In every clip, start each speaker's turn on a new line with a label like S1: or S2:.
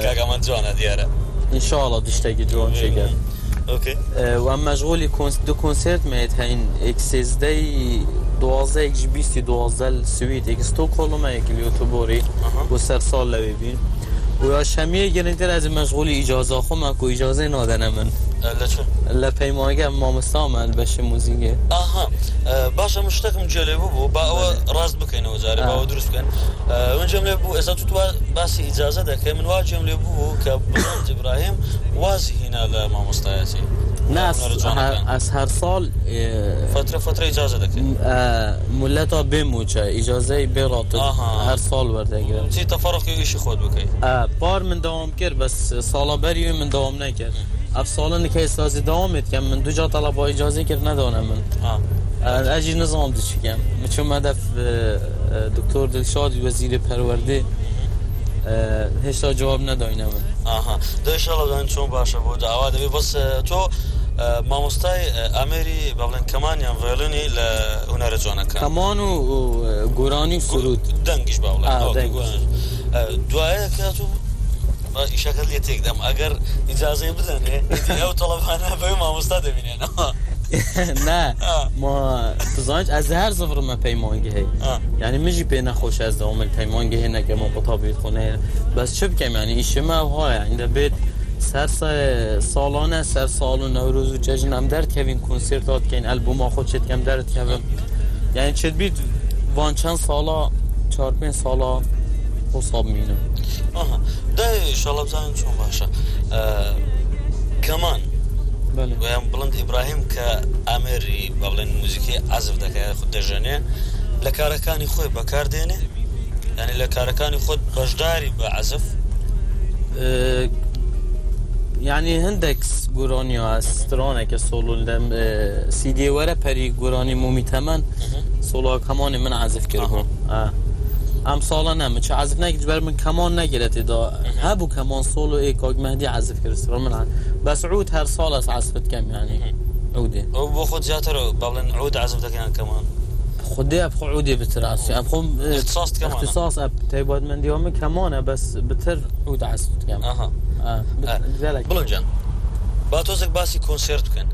S1: كاكا من جوانا ديارة
S2: ان شاء الله دشتاقي جوان شكر
S1: اوكي
S2: و مشغولی دو کنسرت میت هین ایک 13 12 ایک 20 12 سویت ایک استکهلم ایک لیوتوبوری و سر سال لبیبین و یا شمیه گرنتر از مشغولی اجازه خو کو اجازه نادنه من
S1: لا شو
S2: لا پیمانگه مامستامل بشه موزیکه
S1: اها باشا مشتاق جلبو بو با راست بكين وزاره با درست بكين من جمله بو اذا تو بس اجازه ده من واجب جمله بو كبلند ابراهيم وازي هنا لما مستعيتي
S2: ناس از هر سال
S1: فتره اجازه ده
S2: ملتا بموچه اجازه برات هر سال ورده گرفت
S1: چی تفرق ایشی خود بکی
S2: بار من دوام کرد بس سالا بری من دوام نکرد افسالن که استازی دوامت کم من دو جا طلب اجازه کرد ندانم من اجی نظام داشت کم چون مدف دکتر دلشاد وزیر پرورده هشتا جواب نداینم من
S1: ده انشالله دان چون باشه بود عواده بس تو ماموستای امری بابلن کمان یا ویولونی لهنر جوانا کن
S2: کمان و گورانی سرود
S1: دنگش بابلن دوایه که تو شکل یتیکدم اگر اجازه بدن او طلبانه به ماموستا دبینن
S2: نه ما تزانج از هر زفر ما پیمانگی هی یعنی میجی به نخوش از دوام پیمانگی هی نگه ما قطابیت خونه بس چه بکم یعنی ایشه ما های این ده بیت سر سالانه سر سال و نوروز و جشن هم درد کوین کنسرتات کن البوم خود چت کم درد کوین یعنی چت بید وان چند سالا 4-5 سالا حساب مینم
S1: ده انشالله بزنین چون باشه کمان
S2: بله
S1: و هم بلند ابراهیم که امری بابلن موزیکی عزف دکه خود دژنه لکارکانی خود بکار دینه یعنی لکارکانی خود بجداری به عزف
S2: يعني هندك قراني استرانه که سولو دم سی دی وره پری قراني مومی تمن سولو کمان من عزف کرده ام سالا نمه چه عزف نگید بر من کمان نگیرتی دا هبو کمان سولو ایکاگ مهدی عزف کرده سران من بس عود هر سال از عزفت کم يعني عوده
S1: او بو خود زیاتر بابلن عود عزف دکن کمان
S2: خودی ابخو عودی بتراسي ابخو
S1: اختصاص كمان
S2: اختصاص اب تيباد من ديوم كمان بس بتر عود عزف كم
S1: ذلك بلنجان باتوزك باسي كونسرت كان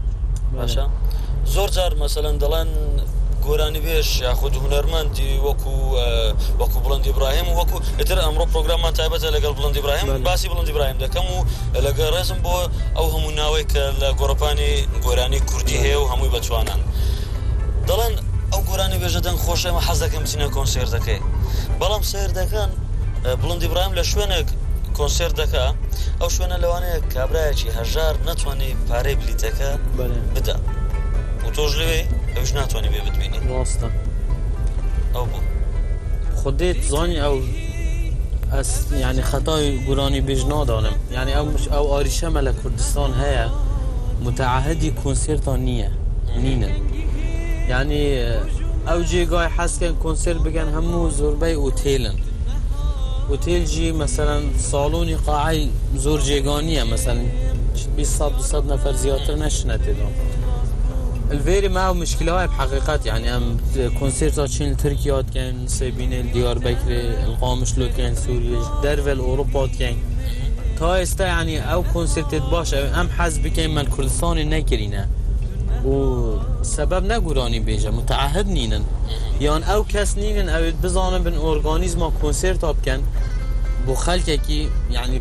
S1: باشا زور جار مثلا دلان گورانی بیش یاخود هنرمندی وکو بلند ابراهیم وکو اتر امرو پروگرام من تایبت لگل بلند ابراهیم باسی بلند ابراهیم دکمو لگل رسم بو او همو ناوی که لگورپانی گورانی کردی هیو هموی بچوانان دلان او گورانی بیجدن خوشه ما حز دکم بسینه کنسرت دکی بلام سیر دکن بلند ابراهیم لشوینه کنسرت دکا او شوینه لوانه کابرای چی هزار نتوانی پاره بلیتکا بده و توجلیوی اوش نتوانی بی بتبینی
S2: راستا
S1: او بو
S2: خودت زانی او از يعني خطای گورانی بجنا دارم يعني او آریشه مل کردستان هيا متعهدی کنسرت نیه نینه يعني او جيگای حس کن کنسرت بگن همو زوربای اوتیلن اوتیل جی مثلا سالونی قاعی زور جيگانیه مثلا 20-200 نفر زیادتر نشنته دام الفيري معه مشكلة هاي بحقيقات يعني ام كونسيرتات شين تركيا كان سيبين الديار بكري القامش لو كان سوريا درفل اوروبا كان تا استا يعني او كونسيرتات باشه ام حزب كان من كردستان نكرينه وسبب نگورانی بیجه متعهد نینن یان او کس نینن او بزانن بن ارگانیزما کنسرت آب کن بو خلقه کی یعنی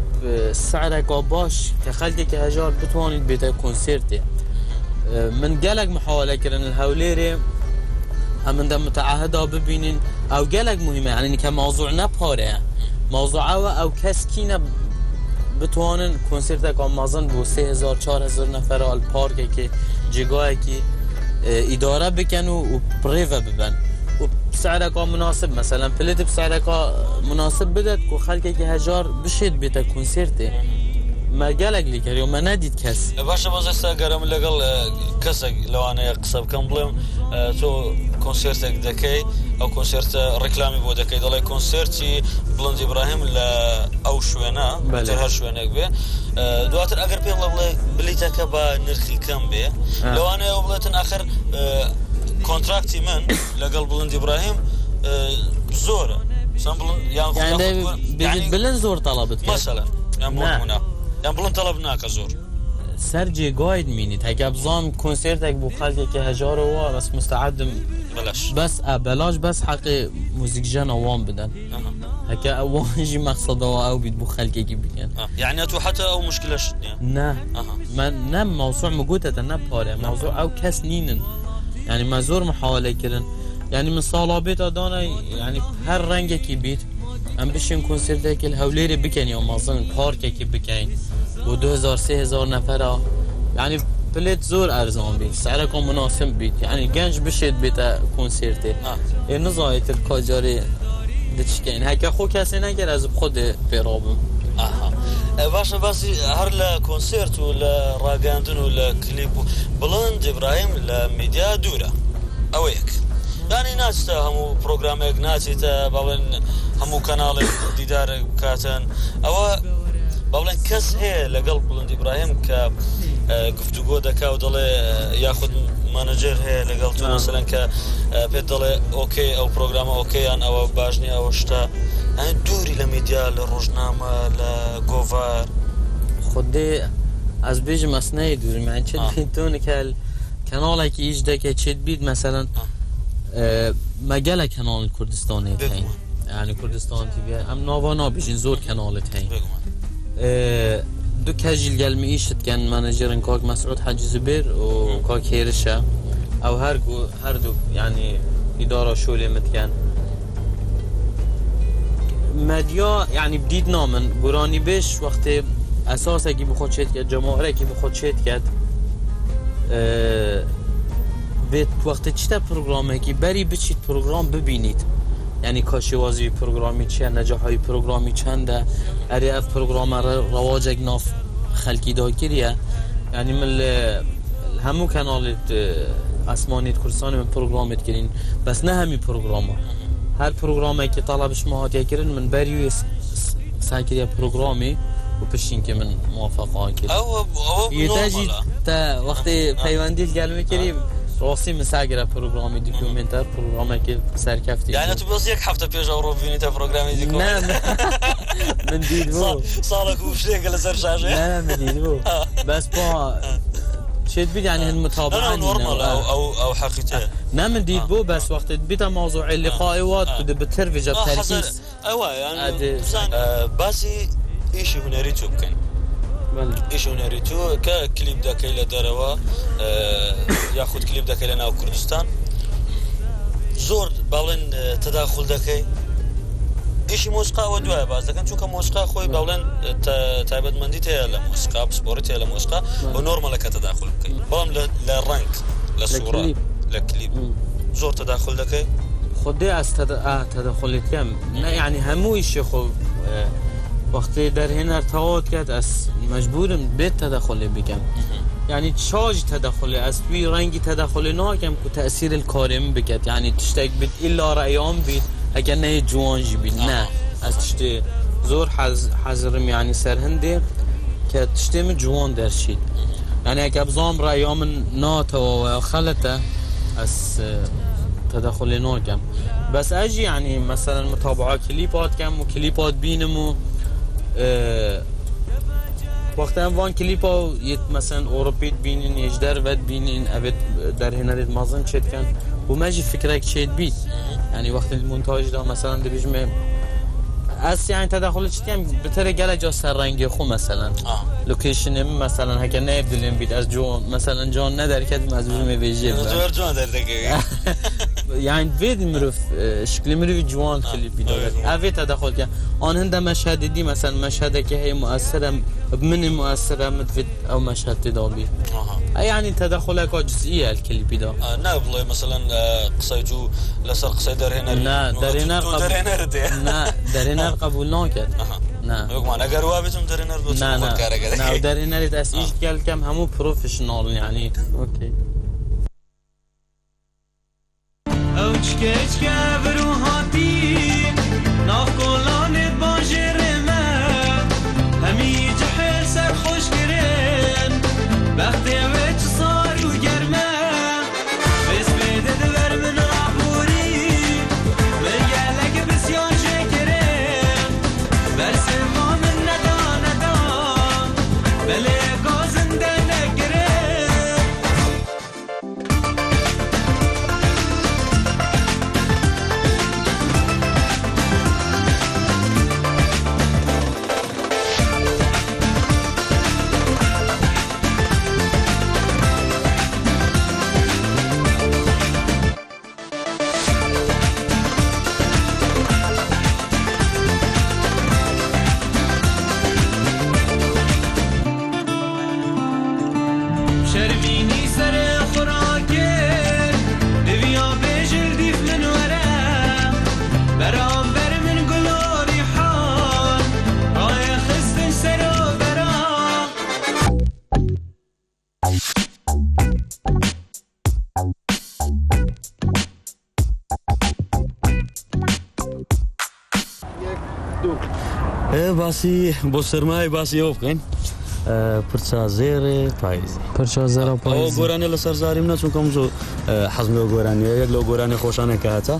S2: سعرک باش که خلقه که هجار بتوانید بیده کنسرته من گلک محاوله کردن الهولیری همون ده متعهده ببینین او گلک مهمه یعنی که موضوع نپاره موضوع او کس کی نه بتوانن کنسرت که آمازن بو 3000-4000 نفر آل پارک که جگاهی که اداره بکن و پریو ببن و بسعر که مناسب مثلا پلیت بسعر که مناسب بدد که خلقی که هجار بشید بیتا کنسرته ما گلک لیکر یا ما ندید کس
S1: باشه باز است اگرم لگل کسی لوانه قصب کم بلیم تو کنسرت دکی او کنسرت رکلامی بود دکی دلای کنسرتی بلند ابراهیم ل او شوینا بتر هر شوینا به دواتر اگر پی الله بلیتا که با نرخی کم به لوانه او بلتن آخر کنترکتی من لگل بلند ابراهیم زوره سامبلون
S2: يعني بلن زور طلبت
S1: مثلا يعني هنا يعني بلن طلبنا كزور
S2: سرجي قايد مينيت هكا بزام كونسيرتك بو خلقك هجار هو بس مستعد
S1: بلاش
S2: بس بلاش بس حقي موزيك جانا وان بدن هكا اوانجي مقصد او بيت بو خلقك بكن
S1: يعني اتو حتى او مشكله شدني
S2: ما نم موضوع مقوتة نباري موضوع او كاس نينن يعني ما زور محاولة كرن يعني من صالابيت ادانا يعني هر رنگك بيت ام بشين كونسيرتك الهوليري بكن يوم اظن باركك بكن و 2000 نفره يعني بليت زور ارزان بيت سعركم مناسب بيت يعني جنج بشيت بيت كونسيرتي نزايت الكاجاري دتشكين هكا خو كاسي نگر از خود برابم
S1: باشا بس هر لا كونسيرت ولا راغاندن ولا كليب بلند ابراهيم لا ميديا دوره اويك يعني ناس همو برنامج ناس تا باون همو قناه ديدار كاتن او باون كس هي لقلب بلند ابراهيم ك گفتگو دکا و دله یاخد مانجر هی لگل تو مثلا که پید دله اوکی او پروگرام اوکی ان او باجنی او شتا يعني دوري لميديا للروجنامة لغوفار
S2: خدي از بيجي مسناي دوري يعني چد بيتون كال كانال كي يجدك چد بيد مثلا مجال كانال الكردستاني تاين يعني كردستان تي في ام نوفانا بيجين زور كانال تاين دو كاجيل قال ميشت كان مانجرن كاك مسعود حاج زبير وكاك هيرشا او هر دو يعني اداره شولي متكان مدیا يعني بديدنا من قراني بيش وقت اساسا كي بخود شيت كد جماهير كي بخود شيت كد بيت وقت چتا برنامه كي بري بچيت برنامه ببينيت يعني كاشوازي برنامه چه نجاحي برنامه چنده اري اف برنامه رواج ناف خلقي داكريا يعني من همو كانال اسماني كردستان من برنامه كرين بس نه همي برنامه هر برنامه که طلبش مهاتیه کردن من بریوی ساکریه برنامه و پشین که من موافقه کرد
S1: او
S2: یتاجی تا وقتی پیوندیل گلمه کردیم راستی مساگره برنامه دوکیومنتر برنامه که سرکفتی
S1: يعني تو بس یک هفته پیش اورو بینی تا برنامه دوکیومنتر
S2: نه من دید بو
S1: سالك وشي قال سر شاشه
S2: نه من دید بو بس با شد بيد يعني المتابعة
S1: نورمال او حقيقة
S2: نعم ديد بو بس وقت بيتا موضوع اللقاءات كده بترفج بتركيز
S1: ايوه يعني باسي ايش هنري توكن ايش هنري تو كليب دا كيلا دروا ياخذ كليب دا كيلا ناو كردستان زور باولن تداخل دكاي ايش موسيقى ودواء باز لكن چونك موسيقى خوي باولن تايبد مندي تاع موسيقى بسبورت تاع موسيقى ونورمال كتداخل كي بام للرانك للصوره للكليب زور تداخل دكاي
S2: خدي از تداخل كم نه يعني همو شيء خو وقت در هنا ارتباط کرد از مجبورم به تداخل بگم يعني تشاج تداخل از بي رنگي تداخل ناكم كو تأثير الكارم بكت يعني تشتاق بيت إلا رأيام بيت هكا نه جوانجي بيت نه از تشتي زور حذرم يعني سرهنده که تشتي من جوان درشيد يعني هكا بزام رأيام ناتا وخلطة از تداخل ناكم بس اجي يعني مثلا متابعة كليبات كم وكليبات بينمو وقتا وان كليبا يت مثلا اوروبيت بينين يجدر ود بينين ابد در هنريت مازن چت كان وماجي فكرك چت بيت يعني وقت المونتاج ده مثلا دبيجم اس يعني تداخل چت كان بتره گله جا سر رنگ خو مثلا لوكيشن مثلا هكا نبدلين بيت از جو مثلا جان ندر كد مزوج ميجي
S1: زور جان در دقيقه
S2: يعني فيد مروف شكل مروف جوان كليب بيدار افي تدخل كان ان هند مشهد دي مثلا مشهد كه هي مؤثره من مؤثره مدفد او مشهد تدابي يعني تدخلك جزئيه الكليب ده
S1: نابلي مثلا قصيجو لسر قصيدر هنا
S2: لا درينا درينا قبولنا كده نه
S1: يقمان اگر وابتم درينا دو
S2: نه درينا تاسيس قال كم همو بروفيشنال يعني اوكي
S3: اوچکه برو هاتی ناف کلانت باجرمه همی جحل سر خوش کرن وقتی وچ صار و گرمه بس بده دور من عبوری من گلک بسیار شکر بله گازنده نگره شرمینی سر خوراکه دویا بجل دیف من ورم برام بر من گلاری حال رای خستن سر و برام
S1: باسی بۆ سەرمای باسی ئەوە بکەین پرچا زێرێ پاییزی
S2: پرچا زێرە
S1: ئەوە
S2: پاییزی
S1: گۆرانە لە سەرزاریم نەچونکەم زۆر حەزم لەوە گۆرانیە یەک لەو گۆرانی خۆشانە کە هاتە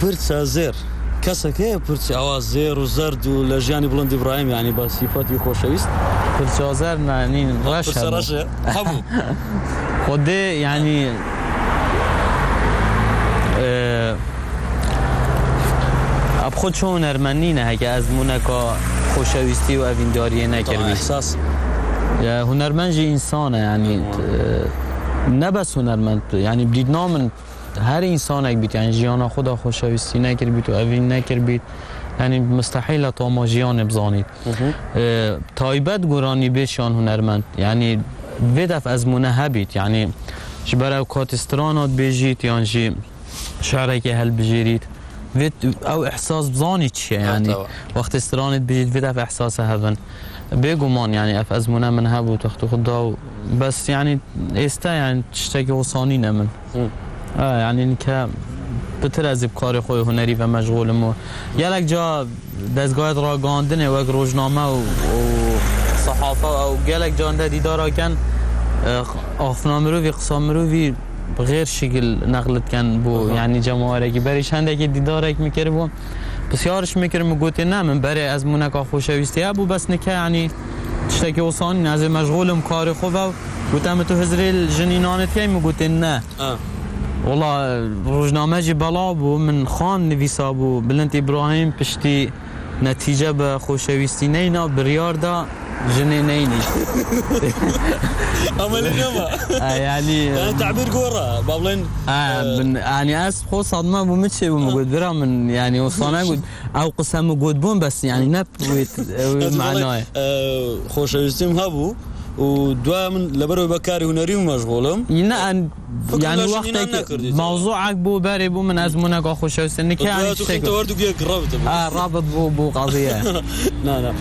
S1: پرچا زێر کەسێک هەیە پرچ ئەوە زێر و زەرد و لە ژیانی بڵند ئیبراهیم یعنی بە سیفەتی خۆشەویست
S2: پرچا زێر معنی ڕەش
S1: پرچە ڕەشە هەبوو
S2: خودێ یعنی اب خود چون هنرمندینه هکه از مونکا خوشویستی و اوینداریه نکردی
S1: احساس
S2: هنرمند جی انسانه یعنی نه بس هنرمند یعنی بدید نامن هر انسان اک بید یعنی جیانا خدا خوشویستی نکر بید و اوین نکر بید یعنی مستحیل تا ما جیان بزانید تایبت گرانی بشان هنرمند یعنی ودف از مونه هبید یعنی جی برای کاتسترانات بجید یعنی جی شعره که هل بجیرید او احساس بزانی چیه یعنی وقت استرانت بجید ودف احساس هبن بگمان یعنی اف ازمونه من هبو تخت خدا بس یعنی استا یعنی تشتاکی وصانی نمن یعنی اینکه بتر از کار خوی هنری و مشغولم و یلک جا دستگاه را گاندنه و روزنامه و صحافه و یلک جا انده دیدارا کن آفنامه رو وی قسام رو وی بغیر شکل نقلت کن بو یعنی جماعه که بریش هنده که دیدارک میکره بو بسیارش میکرم و گوته نه من برای از مونکا خوشویستی بو بس نکه یعنی تشتاکی وصانی از مشغولم کار خوب و گوتم تو هزری جنینانت که گوته نه والله روزنامه جی بلا بو من خان نویسا بو بلند ابراهیم پشتی نتیجه به خوشویستی نینا بریار دا جنی نینی
S1: عمل نما
S2: يعني
S1: تعبير قورة بابلين
S2: يعني اسف خو صدمه بو متشي بو موجود برا من يعني وصانا قد او قسم موجود بون بس يعني نبويت معناه
S1: خوشويستيم هبو ودوا من لبرو بكاري هنري ومشغولم
S2: يعني وقتك موضوعك بو بري بو من ازمونك خوشويست انك يعني
S1: انت وردك ياك
S2: رابط بو قضيه
S1: لا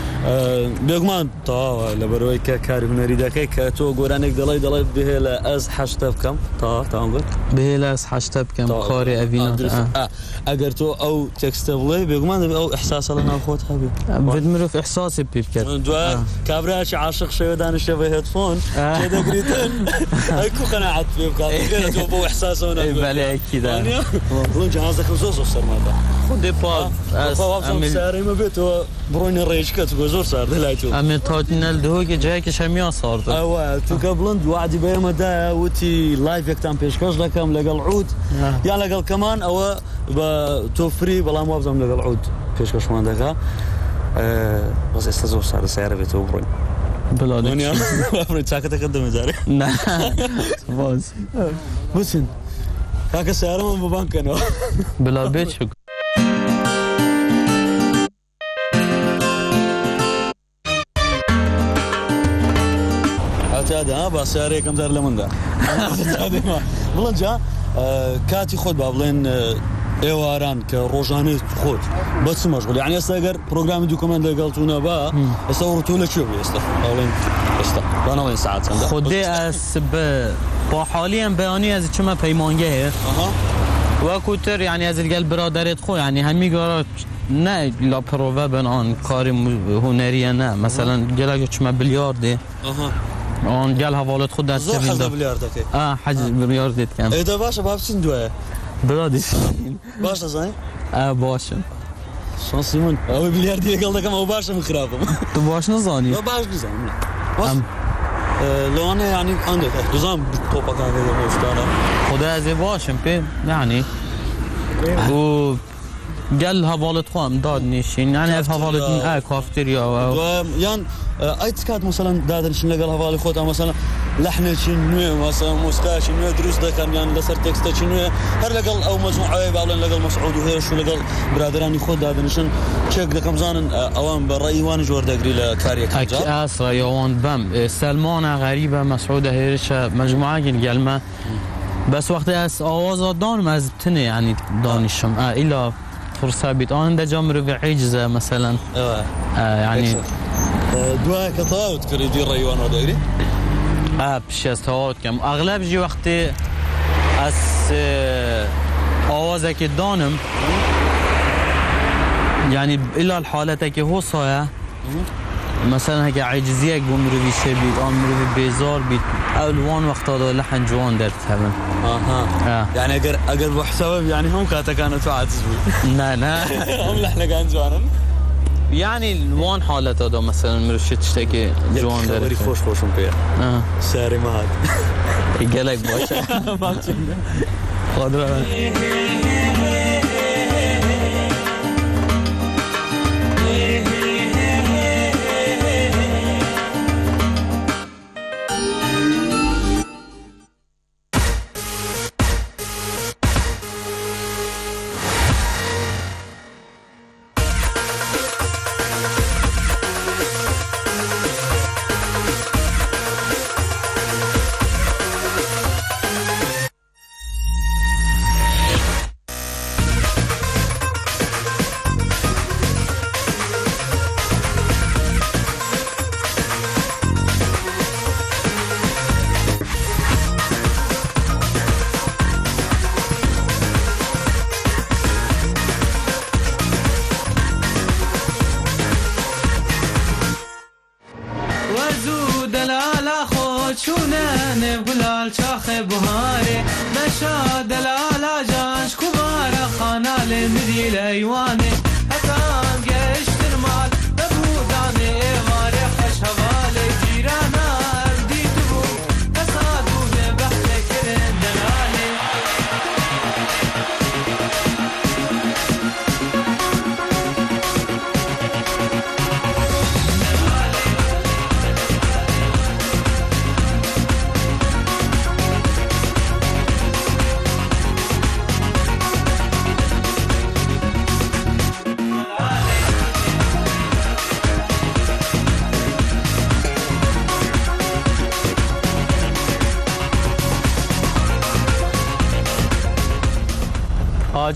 S1: بيغمان تا لبرو كاري هنري داكي كتو غورانك دلاي به لا از حشتب كم تا نقول
S2: به لا از حشتب كم كاري افينا
S1: اگر تو او تكستبلي بيغمان او احساس لنا خوت حبيب
S2: بدمرو في احساسي بيبكت
S1: دوا كابراش عاشق شوي دانش هيدفون كذا قريتن اكو قناعه بيبقى كده بو احساسه هنا
S2: بله كده
S1: والله جهازك زوز صار ماذا
S2: خد با
S1: امل ساري ما بيتو برون الريش كتو زور صار دلايتو
S2: امل تاتنل دهو که جای که شمیا صارت
S1: اوا تو قبلند وعدي بيما دا وتي لايف يكتم بيشكش لكم لقى العود يا لقى كمان او توفري بلا ما بزم لقى العود بيشكش مان دغا بس استزور صار سعر بيتو برون
S2: بلادك
S1: دنيا أفرد ساكت تقدم جاري
S2: نه باز
S1: بسين كاك سعره من ببانك أنا
S2: بلا بيت شو
S1: هذا بس سعره كم دار لمن ده والله جا كاتي خود بابلين ایواران که روزانه خود بس مشغول يعني استاجر برنامج دوكومنت قالتونا با اصور طول شو بيست اولين است انا وين ساعات
S2: خودي اس با حاليا بياني از چما پیمانگه و کوتر يعني از القلب برادرت خو يعني همي قرار نه لا پرووا بن آن کار هنری نه مثلا گلا چما بیلیارد آن گل حوالت خود دست
S1: زور حجم بیلیارد که
S2: حج بیلیارد کم
S1: ایده باشه بابسین دوه
S2: برادش
S1: باشه زنی
S2: باشم
S1: شانسی من او بیلیاردی لەگەڵ دەکەم ئەو باشە من خراپم
S2: تو باش نزانی
S1: لە باش بزانم لەوانە یعنی ئەندێک دزانم تۆپەکان لەگەڵ شتانە
S2: خدا از باشم پێ یعنی و گەل هەواڵت خۆم داد نیشین یعنی ئەف هەواڵت کافتریا
S1: یان ئەیت کات مەسەلەن دادنشین لەگەڵ هەواڵی خۆتان مەسەلەن لەحنێکی نوێ مەسەلەن موسیقاکی نوێ دروست دەکەن یان لەسەر تێکستێکی نوێ هەر لەگەڵ ئەو مەجموعەوەی باڵێن لەگەڵ مەسعود و هێرش و لەگەڵ برادرانی خۆت دادنشن چێک دەکەم زانن ئەوان بە ڕێی وانی جۆردەگری لە کارێک
S2: ئاسا یاوان بەم سەلمانە غەریبە مەسعودە هێرشە مەجموعەگین گەلمە بس وقتی از آواز دانم از تنه یعنی دانشم ایلا فرصه بیت آن در جامعه رو عجزه مثلا یعنی
S1: دوای که تاوت کردی ریوان و دایری؟
S2: پیش از تاوت کم اغلب جی وقتی از آوازه که دانم یعنی ایلا الحالته که هو سایه مثلا اگه عجزیه گم رو بیشه بید آن رو بیزار بید اولوان وقتا دا لحن جوان در تبن
S1: یعنی اگر بحسابه یعنی هم کاتا کانو تو عاجز بود
S2: نه
S1: هم لحن کان جوانن
S2: یعنی وان حالتا دا مثلا مرشد شته که جوان در
S1: خبری خوشم پیر ساری مهد
S2: گلک باشه خادر
S3: چونه بلال چاخ بهاره مشا دلالا جانش کبار خانال مدیل ایوانه حتام گشت المال ببودان ایواره خوش حواله جیرانا اردیت بو تصادو به بحث کرن دلاله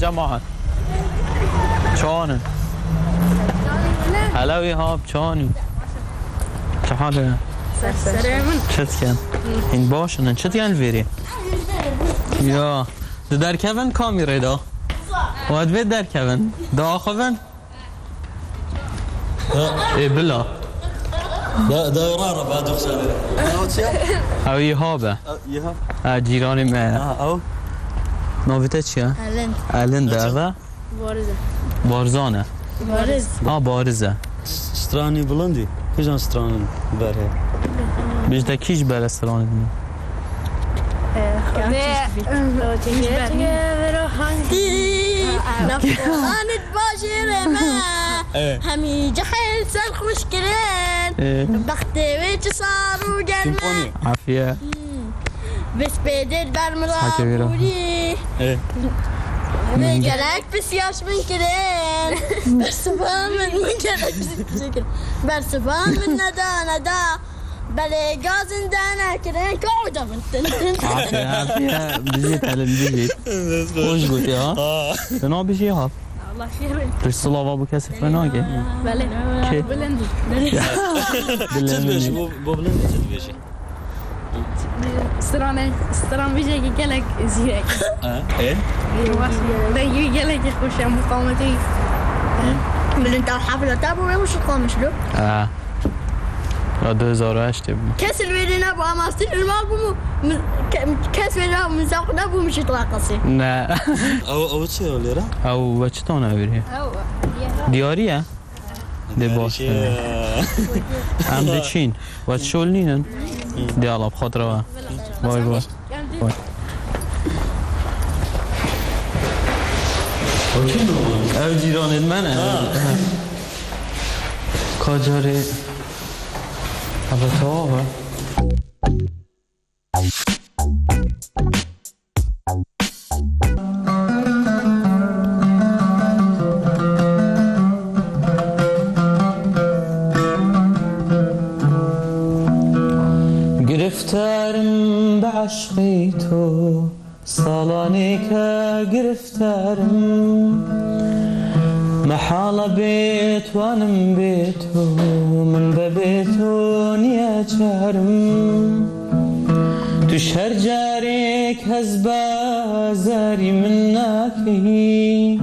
S2: جماعة شلونك؟ هلا ويهاب شلونك؟ شو حالك؟
S4: سلام
S2: شت كان؟ این باشن شت كان الفيري؟ يا در كفن كاميرا دا واد بيت در كفن دا آخوان؟ ايه بلا
S1: دا رارا بعد خسالة
S2: او يهابه
S1: يهاب
S2: جيراني معنا
S1: او
S2: نوفيته چیه؟ الند و بارزانه بارزه
S1: سترانی بلندی کجان سترانی بره
S2: بیشتر کیش بره سترانی
S4: نفخانت باشر ما همي جحيل سال خوش كرين بختي ويش صار وجنة
S2: عافية
S4: بس بدل برمرابوري مجرك بسياش من كرين برسفان من مجرك برسفان من ندا بلي قازن دانا كرين كودا من تنتن
S2: عافية بجيت على البيت خوش قلت ها شنو بيجي هاب
S4: الله خير
S2: بالصلاة وابو كاسف فناقي
S4: بلي بلندي
S1: تدبيش بو بلندي تدبيشي
S4: ستران بيجي قالك زيك
S1: ايه
S4: دقيقة قالك يخش مقاومتي من انت الحفلة تابو وش تقامش له
S2: 2008
S4: كاس الويلي نبو اماستين المال بومو كاس ويلي مزاق نبو مش يطلقسي
S2: نه
S1: او چه ولیرا
S2: او بچتان اویری دیاریه دی باش هم دی چین و شول نینن دی الله بخاطر و بای بای او جیرانت منه کاجاره البته آقا گرفتارم به عشقی تو سالانی که گرفتارم محال بیت وانم بیتو من ببیتو نیا چارم توش هر جارێک هەز بازاری من ناکەی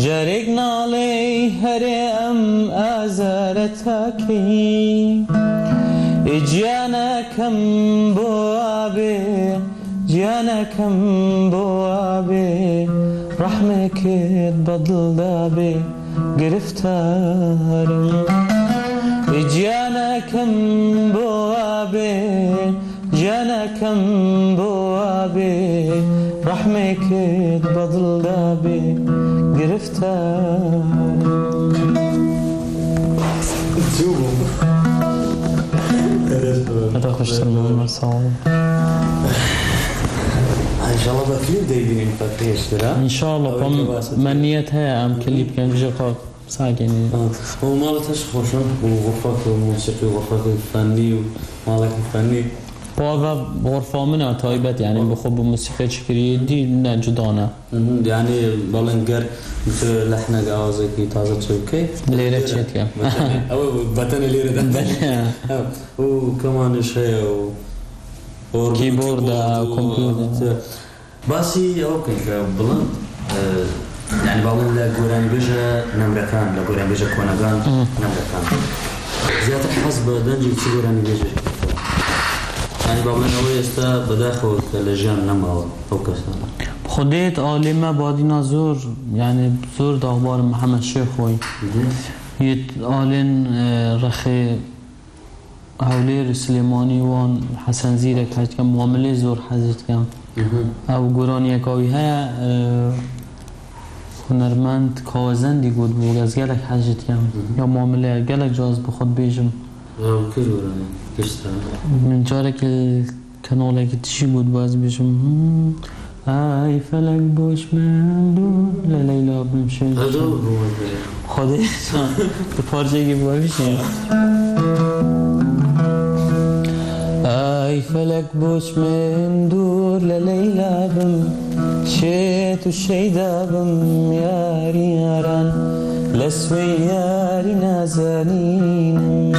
S2: جارێک ناڵێی هەرێ ئەم ئازارە تاکەی گیانەکەم بۆ ئابێ گیانەکەم بۆ ئابێ ڕەحمێکت بەدڵدا بێ گرفتارم گیانەکەم بۆ ئابێ گیانەکەم بۆ ئابێ ڕەحمێکت بەدڵدا بێ گرفتارم هذا خوشتر من صاحب
S1: ان شاء الله بكليب دايبين فتيش ترى
S2: ان شاء الله من نيتها ام كليب كان جاكا ساكنين
S1: ومالتش خوشن وغرفك الموسيقي وغرفك الفني ومالك الفني
S2: بابا غرفة منها تايبت يعني بخب موسيقى شكرية دي جدانة
S1: يعني بالنجر مثل لحن جوازك تازة شوكي
S2: ليرة شكل
S1: أو بطن ليرة ده وكمان شيء
S2: كيبورد وكمبيوتر
S1: باسي أوكي بلند يعني بالن لا جوران بيجا نمبركان لا جوران بيجا كونغان نمبركان زيادة حسب دنجي تجوران بيجا يعني بابلن أول يستا بداخل كالجان نماوة أو كسانا
S2: خديت عالمة بعدين زور يعني زور داخبار محمد شيخوي يت عالم رخي هولير سليماني وان حسن زيرك هاي كم معاملة زور حزت كم أو قرانية قوي هيا هنرمند كوازندي قد بوغاز قالك حاجت كم يا معاملة قالك جاز بخد بيجم
S1: كل قرانية كشتا
S2: من جارك الكنالة تشي قد باز بيجم هاي فلك بوش من دون لليلى بنمشي
S1: هذا
S2: خديت بفارجة يجيبوا بيشي هاي فلك بوش من دور لليلى بمشيت والشيدا بم ياري ياران لسوي ياري نازلين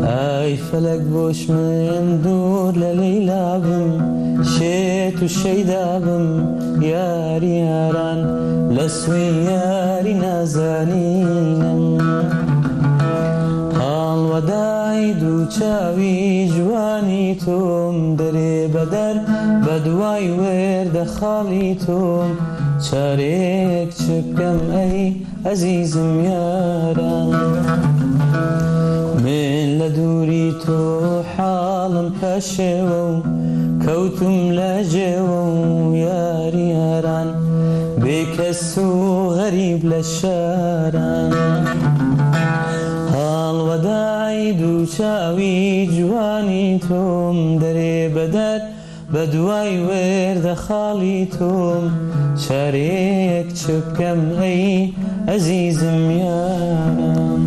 S2: هاي فلك بوش من دور لليلى بمشيت والشيدا بم ياري ياران لسوي ياري نازلين وداعي دوچاوي جواني توم دري بدر بدواي ورد خالي توم شاريك شكم اي عزيزم يارا من لدوري تو حالم بشوو كوتم لاجوو ياري ياران بكسو غريب للشاران وداعي دوشاوي جواني توم دري بدر بدواي ورد خالي توم شاريك شكم اي عزيزم يارم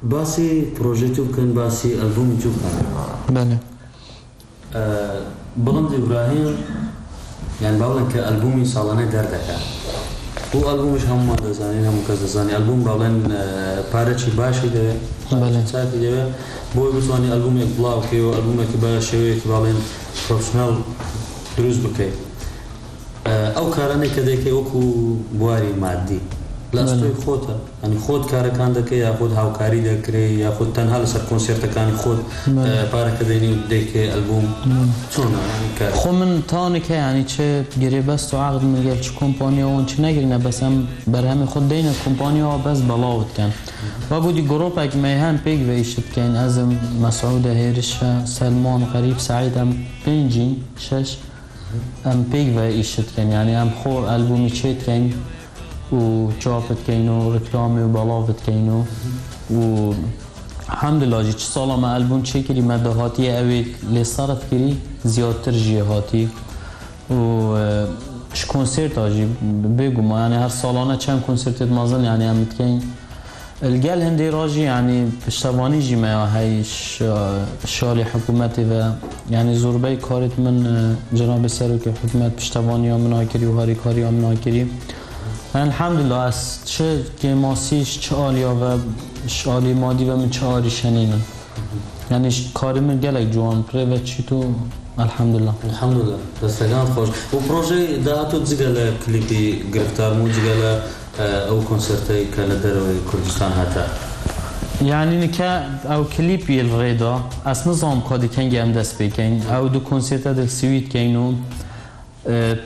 S1: باسي بروجيتو كان باسي ألبوم جوكا
S2: بله
S1: بلند إبراهيم يعني باولن كألبومي سالانه دردكه هو ألبومش هم دزانين هم كزاني ألبوم باولن بارچی باشی ده
S2: بله
S1: چاکی ده بوی بسوانی ألبوم یک بلاو که و ألبوم که باشه که باولن پروفشنال دروز بکی
S5: ئەو کارانەی کە دەیکەی وەکو بواری مادی لە ئەستۆی خۆتە ینی خۆت کارەکان دەکەی یاخود هاوکاری دەکرێ یاخود تەنها لەسەر کۆنسێرتەکانی خۆت پارەکە دەینی و دەیکەی ئەلبوم چۆنە
S2: خۆ من تاونێکە ینی چه گرێبەست و عقد مگەر چ کۆمپانیەوەن چ نەگرنە بەس ئەم بەرهەمی خۆت دەینە کۆمپانیەوە بەس بەڵاوتکەن و بودی گرۆپێک مەیهان پێک بەیشت بکەین ئەزم مەسعودە هێرشە سەلمان غەریب سعید ئەم پێنجین شەش ئەم پێک بەیشت بکەین ینی ئەم خۆ ئەلبومی چێتکەین و چاپت کەین و ڕکلامی و بەڵاوت کەین و الحەمدولیلا چ ساڵە مە ئەلبوم چێ کردی مە داهاتیە ئەوێ لێسەرت کردی زیاتر ژێ هاتی و ش کۆنسێرتاژی بێگوما ینی هەر ساڵانە چەند کۆنسێرتت مەزن ینی ئەم بکەین الگەل هەندێ ڕاژی ینی پشتەوانیژی مەیە هەی شالی حکوومەتی و ینی زۆربەی کارێت من جەنابی سەرۆکی حکوومەت پشتەوانیە منای کردی و هەریکاریە منای کردی الحمدلله از چه گماسیش چه آلیا و آلی مادی و من چه آلی شنینم یعنی کاری من گلک جوان پره و چی تو الحمدلله
S5: دەستەکان خۆش و پرۆژەی داهاتوو جگە لە کلیپی گرفتارم و جگە لە ئەو کۆنسەرتەی کە لە دەرەوەی کوردستان هاتە
S2: یعنی نکە ئەو کلیپی ڕێدا ئەس نزانم کادی کەنگی ئەم دەست پێکەین ئەو دوو کۆنسێرتە دەسویت کەین و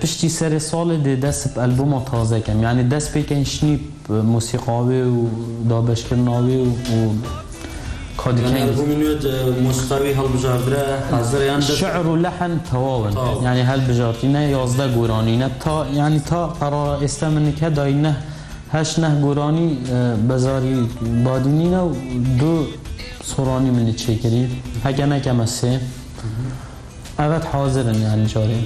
S2: پشتی سەری ساڵی دێ دەست ئەلبومە تازەکەم یعنی دەست پێکەین شنیب موسیقاوی و دابەشکردناوی و
S5: ئەلبومی نوێت موسیقاوی هەڵبژاردرا حازریان
S2: شعر و لەحن تەواون یعنی هەڵبژاردینە 11 گۆرانینە تا یعنی تا قەرارە ئێستا منیکە داینە 8 گۆرانی بەزاری بادینینە و 2 سۆرانی منی چێکردی هەگە نەکەمە 3 ئەوەت حازرن یعنی جارێ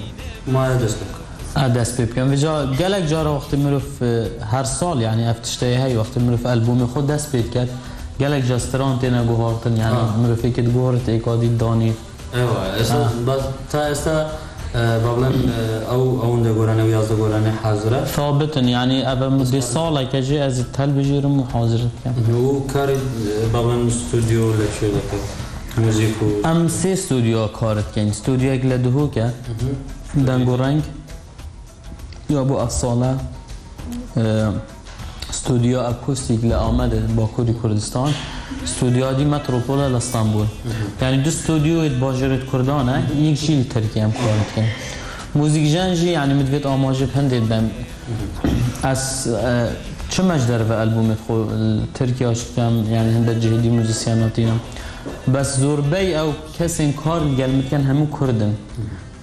S5: مایە دەست بکەم
S2: دەست پێ بکەم گەلێک جارە وەختی مرۆڤ هەر ساڵ یعنی ئەف تشتەیە هەیە وەختی مرۆڤ ئەلبومی خۆ دەست پێت کرد گەلێک جاستران تێنە گوهارتن یعنی مرۆڤێکت گۆڕت ئێکادی دانی
S5: تا ئێستا با بڵێن ئەوەندە گۆرانە و 11 گۆرانەی حازرە
S2: ثابتن یعنی ئەبە مدی ساڵێکە جێ ئەزت هەڵبژێرم و حازرت بکەم
S5: و کاری با بڵێن ستودیۆ لەکوێ دەکەیت موزیک و
S2: ئەم 3 ستودیۆ کارت کەین ستودیۆیەک لە دهۆکە دەنگ و ڕەنگ یا بۆ ئەساڵە ستودیۆ ئەکوستیک لە ئامەدە باکووری کوردستان ستودیۆدی مەترۆپۆلە لە ئەستانبول یعنی دو ستودیۆیت باژێرت کوردانە یەکشی لە تورکیە ئەم کارت کەین موزیک ژەنژی یعنی مدوێت ئاماژە هەندێک بەم ئەس چمەش دەرڤە ئەلبومێت خۆ تورکیاش بکەم یعنی هەندێک جێدی موزیسیانەتینە بەس زۆربەی ئەو کەسێن کار گەلمتکەن هەموو کوردن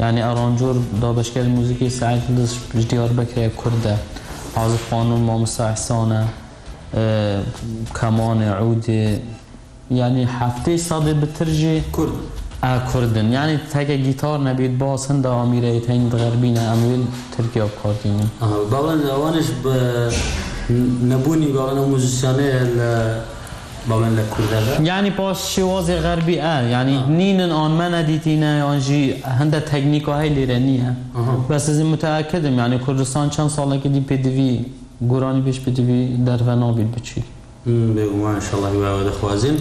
S2: یعنی ئەڕانجۆر دابەشکەر موزیکی سعید دەست دیاربەکرێ کوردە عازف خانوم مامۆستا ئەحسانە کەمانێ عودێ یعنی هەفتەی سەدێ بترژێ کوردن یعنی تەکە گیتار نەبێت باس هەندە ئامیرەیت هەین غەربینە ئەمویل تورکیا بکارتینن
S5: باڵێن ئەوانش نەبوونی باڵێنە موزیسیانەیە لە باڵێن لە کوردەدا
S2: یعنی پاش شێوازی غەربی یعنی نینن ئانمە نەدیتینە یانژی هەندە تەکنیکاهەی لێرە نییە بەس ئەزی متەئەکدم یعنی کوردستان چەند ساڵێکەدی پێدوی گۆرانی پێش پێدوی دەرڤە نابێت بچیت
S5: بێگومان ئینشەڵڵا هیواوە دەخوازیین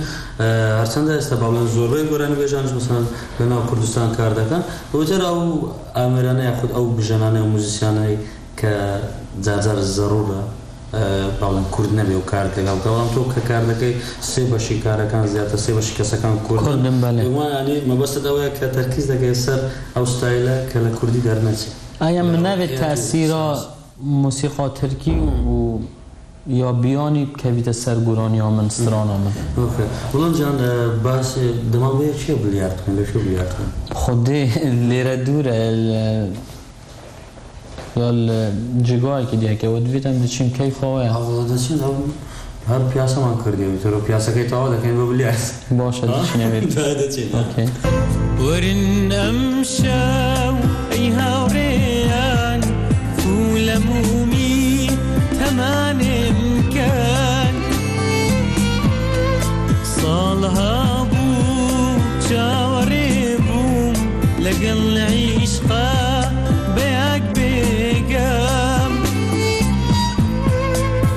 S5: هەرچەندە ئێستا باڵێن زۆربەی گۆرانی بێژانش بەسەن لەناو کوردستان کار دەکەن بۆتر ئەو ئامێرانە یاخود ئەو بژەنانە و موزیسیانەی کە جارجار زەڕوورە باڵێن کورد نەبێ و کار لەگەڵ بەڵام تۆ کە کار دەکەی 3 بەشی کارەکان زیاتر 3 بەشی کەسەکان
S2: کوردن
S5: ینی مەبەستت ئەوەیە کە تەرکیز دەکەی سەر ئەو ستایلە کە لە کوردی دەرنەچێت
S2: ئایا من نەوێت تەسیرە موسیقا ترکی و یا بیانی کەویتە سەر گۆرانیا من سترانە من
S5: وڵام جان باسی دەماوەیە چیە بلیارد بکەن لە شو بلیارد بکەن
S2: خودێ لێرە دوورە یا جگایەکی دیکەوە دوێتم دەچین کەیفەوەیە
S5: دەچین هەر پیاسەمان کردیەوە تۆ پیاسەکەی تەوا دەکەین بە بلیارد
S2: باشە دەچینەوێت
S3: وەرن ئەم شەو ئەی هاوڕێیان فولە مومی تەمانێم کەن ساڵها بوو چاوەڕێ بووم لەگەڵ عیشقا بەیەک بێگەم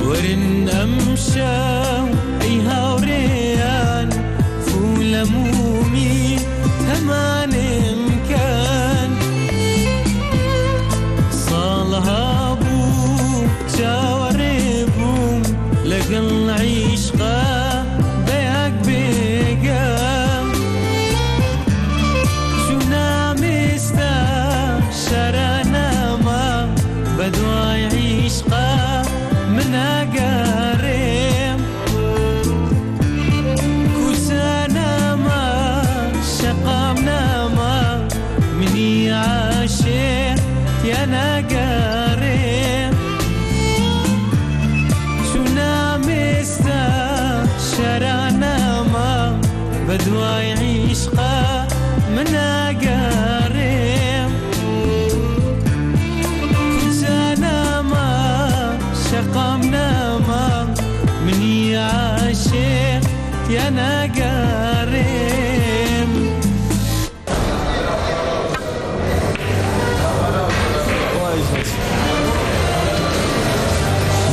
S3: وەرن ئەم شەو ئەی هاوڕێیان فولە مومی تەمانێم کەن بدوای عشقا من اگرم کوسانا ما شقام نما منی عاشق یا نگرم شونا مستا شرانا ما بدوای عشقا من اگرم کوسانا ما شقام نما منی عاشق یا نگرم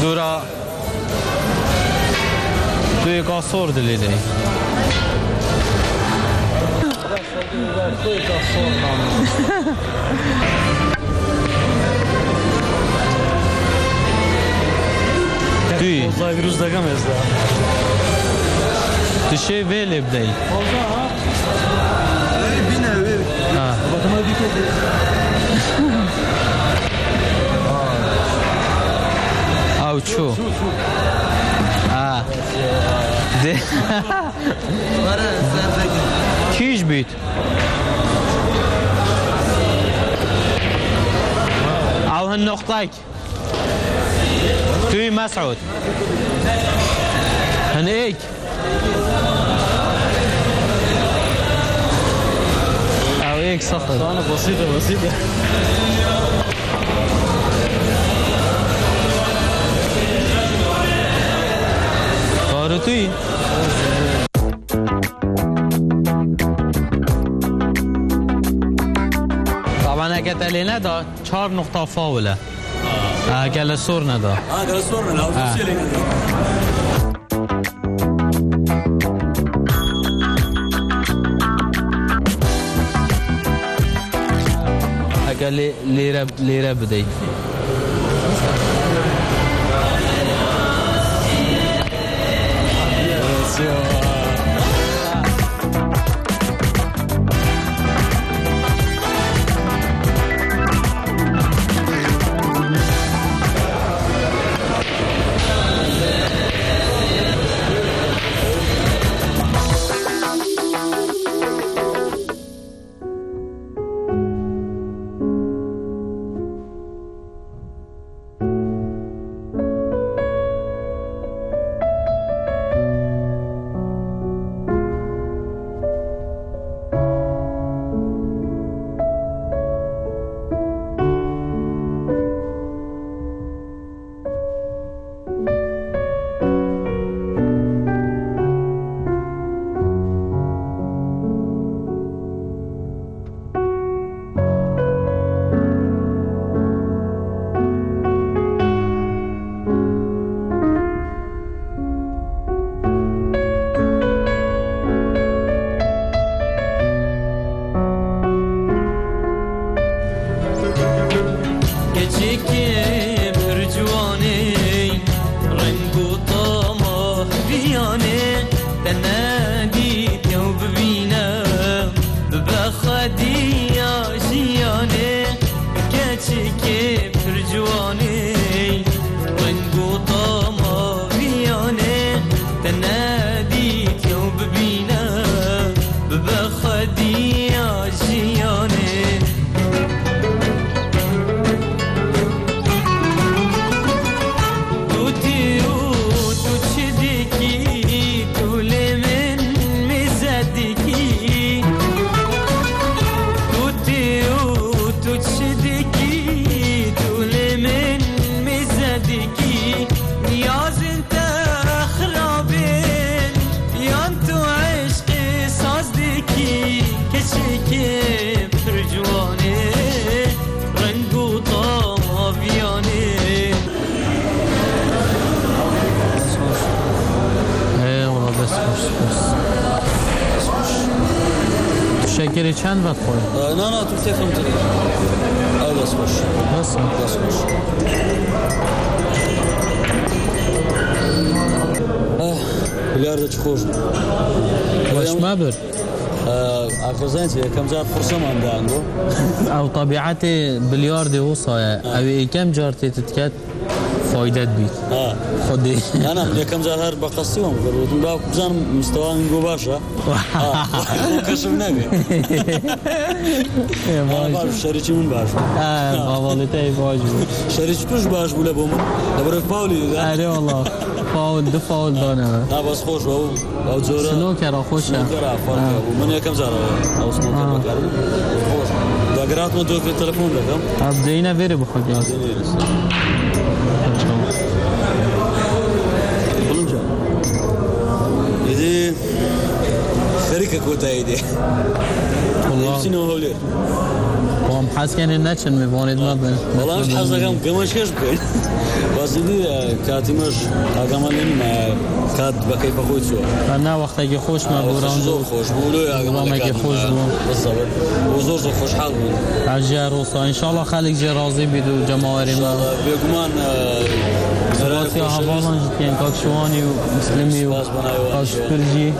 S2: دورا توی قاصور دلیده توی
S5: والله روز دقم ازده
S2: تشه ویلی بدهی
S5: بینه باتما بیکه
S2: او چو ده کیش بیت او هالنقطيك توي مسعود هنيك او هيك صفر
S5: انا بسيطه
S2: توي طبعا اگه دلیل نداد 4 نقطه فاوله اگه سور نداد
S5: اگه سور نداد
S2: اگه لیره بدهی شکری چند وقت خورد؟
S5: نه تو تفهم تری او بس خوش
S2: بس
S5: خوش بیارده چه خوش
S2: باش ما بر
S5: اخزانتي كم زار فرصه ما عندو
S2: او طبيعتي بلياردي وصايا او كم جارتي تتكت فايدة بيت خدي
S5: انا كم زار هر بقصيهم قالوا بزان مستوى نقو باشا كشف نبي ما بعرف شريكي من باش
S2: والدتي باش
S5: شريكي توش باش ولا بومن دبرك باولي
S2: اري والله فاول دو فاول دانه
S5: لا بس خوش او زورا
S2: سنوكر خوشه
S5: سنوكر فرق من كم زار او سنوكر بكار خوش داغرات ما دوك التليفون لكم
S2: ابدينا فيري بخدي
S5: بلنجا يدي خريكك وتايدي والله شنو هولير
S2: قام حاس كان الناتشن مبوند ما بين
S5: والله مش حاسس كم قماش كش بين بس دي كاتمش اقاملين ما كات بكيف اخوي سو
S2: انا وقت خوش ما بوران
S5: خوش بولو يا
S2: جماعه خوش
S5: بالضبط وزور خوش حال
S2: عجاروسا ان شاء الله خليك جي راضي بدو جماهير ما
S5: بيقمان
S2: راسي هوالان جتين كاكشواني ومسلمي وكاشكرجي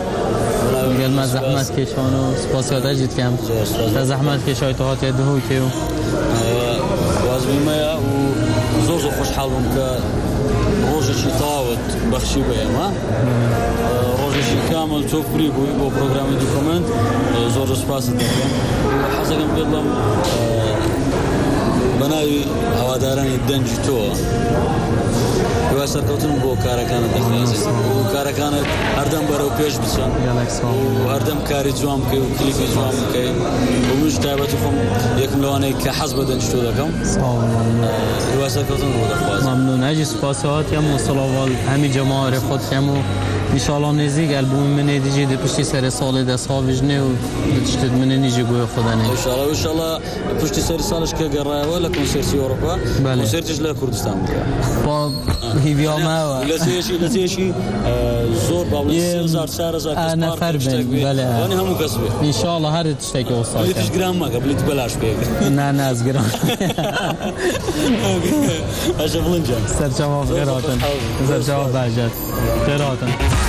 S2: قال ما زحمت كشانو سپاسیات اجید کم تا زحمت کشای تو هات یده که
S5: وازمی ما و زور خوشحال بوم که روزشی طاوت بخشی بیم روزشی کامل تو فری بوی با پروگرامی دوکومنت زور سپاس دادم حسکم بدلم بنای هوادارانی دنج تو واسر كوتن بو كاركانه دخلازي وكاركانه هردم برو بيش بسن وهردم كاري جوام كي وكليفي جوام كي ومش تابتكم يكم لواني كحزب دنجتو دكم واسر كوتن بو دخلاز
S2: ممنون اجي سپاسات يم وصلاوال همي جماهير خود يم ان شاء الله نزيق البوم من ديجي دي پشتي سر سال ده صافجني و تشتد من نيجي گوي خداني
S5: ان شاء الله پشتي سر سالش كقرايه ولا كونسيرت اوروبا كونسيرت لا كردستان
S2: با هيفيا ما
S5: لا شيء زور باول زار سارزا
S2: انا فربن بلا
S5: وانا هم كسبه
S2: ان شاء الله هر تشتكي وصل
S5: ليش جرام ما قبل تبلاش بيك
S2: نا از جرام
S5: اشوف لنجا
S2: سر جواب غيراتن سر جواب باجت غيراتن